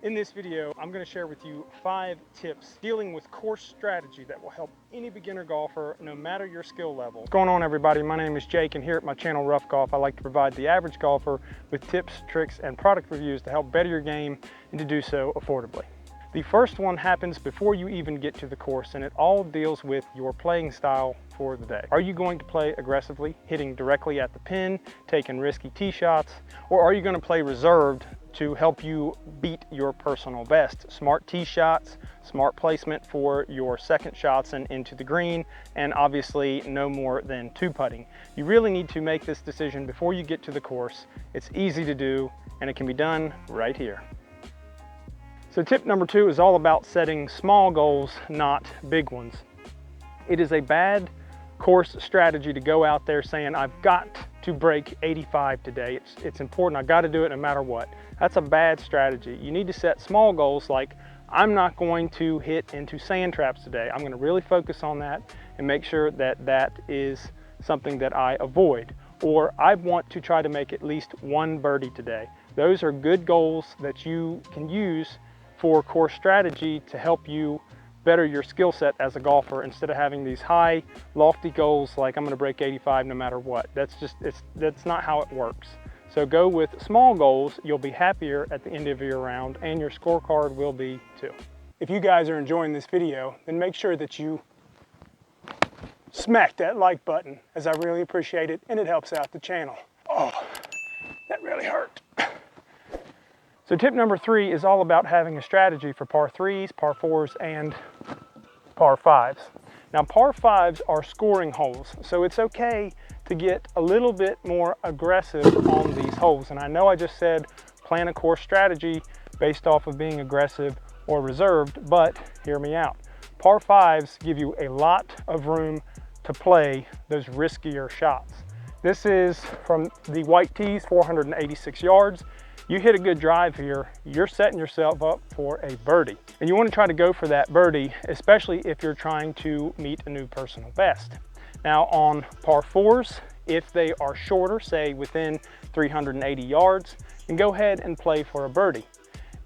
In this video, I'm going to share with you 5 tips dealing with course strategy that will help any beginner golfer, no matter your skill level. What's going on, everybody? My name is Jake, and here at my channel, Rough Golf, I like to provide the average golfer with tips, tricks, and product reviews to help better your game and to do so affordably. The first one happens before you even get to the course, and it all deals with your playing style for the day. Are you going to play aggressively, hitting directly at the pin, taking risky tee shots, or are you going to play reserved to help you beat your personal best? Smart tee shots, smart placement for your second shots and into the green, and obviously no more than 2-putting. You really need to make this decision before you get to the course. It's easy to do, and it can be done right here. So tip number 2 is all about setting small goals, not big ones. It is a bad course strategy to go out there saying, I've got to break 85 today. It's important, I got to do it no matter what. That's a bad strategy. You need to set small goals like, I'm not going to hit into sand traps today. I'm going to really focus on that and make sure that that is something that I avoid. Or I want to try to make at least 1 birdie today. Those are good goals that you can use for course strategy to help you better your skill set as a golfer, instead of having these high, lofty goals like I'm going to break 85 no matter what. That's not how it works. So go with small goals. You'll be happier at the end of your round, and your scorecard will be too. If you guys are enjoying this video, then make sure that you smack that like button, as I really appreciate it, and it helps out the channel. Oh, that really hurt. So tip number 3 is all about having a strategy for par 3s, par 4s, and par 5s. Now par 5s are scoring holes, so it's okay to get a little bit more aggressive on these holes. And I know I just said plan a course strategy based off of being aggressive or reserved, but hear me out. Par 5s give you a lot of room to play those riskier shots. This is from the white tees, 486 yards. You hit a good drive here, you're setting yourself up for a birdie. And you want to try to go for that birdie, especially if you're trying to meet a new personal best. Now on par 4s, if they are shorter, say within 380 yards, then go ahead and play for a birdie.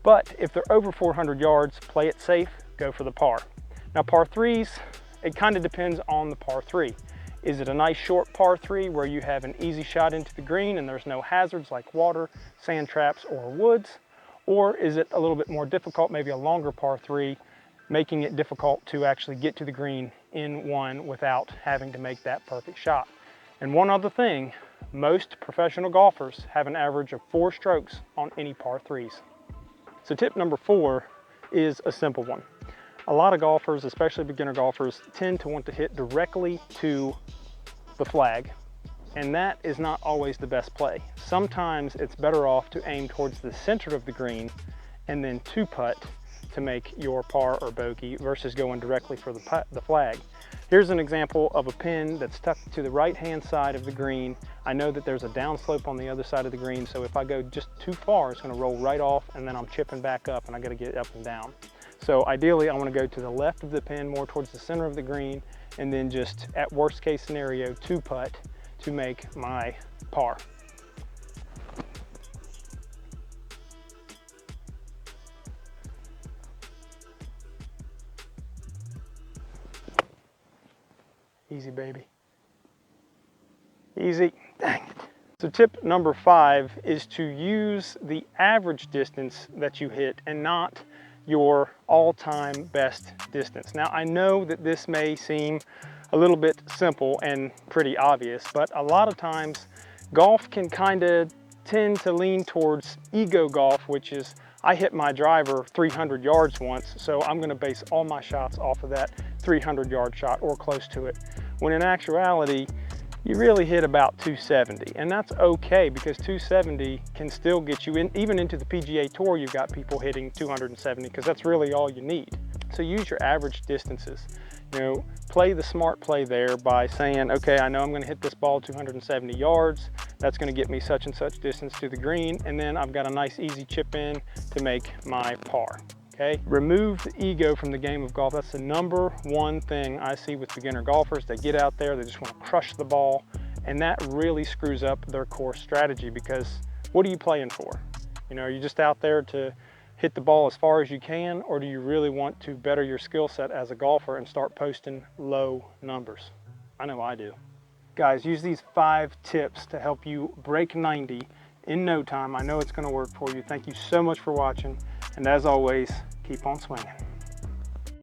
But if they're over 400 yards, play it safe, go for the par. Now par 3s, it kind of depends on the par 3. Is it a nice short par 3 where you have an easy shot into the green and there's no hazards like water, sand traps, or woods? Or is it a little bit more difficult, maybe a longer par 3, making it difficult to actually get to the green in one without having to make that perfect shot? And one other thing, most professional golfers have an average of 4 strokes on any par 3s. So tip number 4 is a simple one. A lot of golfers, especially beginner golfers, tend to want to hit directly to the flag, and that is not always the best play. Sometimes it's better off to aim towards the center of the green and then 2-putt to make your par or bogey versus going directly for the flag. Here's an example of a pin that's tucked to the right-hand side of the green. I know that there's a downslope on the other side of the green, so if I go just too far, it's going to roll right off, and then I'm chipping back up, and I got to get up and down. So ideally, I want to go to the left of the pin, more towards the center of the green, and then just at worst case scenario, 2-putt to make my par. Easy, baby. Easy. Dang it. So tip number 5 is to use the average distance that you hit and not your all-time best distance. Now I know that this may seem a little bit simple and pretty obvious, but a lot of times golf can kind of tend to lean towards ego golf, which is I hit my driver 300 yards once, so I'm going to base all my shots off of that 300-yard shot or close to it, when in actuality you really hit about 270, and that's okay because 270 can still get you in, even into the PGA Tour. You've got people hitting 270 because that's really all you need. So use your average distances. You know, play the smart play there by saying, okay, I know I'm going to hit this ball 270 yards. That's going to get me such and such distance to the green, and then I've got a nice easy chip in to make my par. Okay, remove the ego from the game of golf. That's the number 1 thing I see with beginner golfers. They get out there, they just want to crush the ball, and that really screws up their course strategy, because what are you playing for? You know, are you just out there to hit the ball as far as you can, or do you really want to better your skill set as a golfer and start posting low numbers? I know I do. Guys, use these 5 tips to help you break 90 in no time. I know it's going to work for you. Thank you so much for watching, and as always, keep on swinging.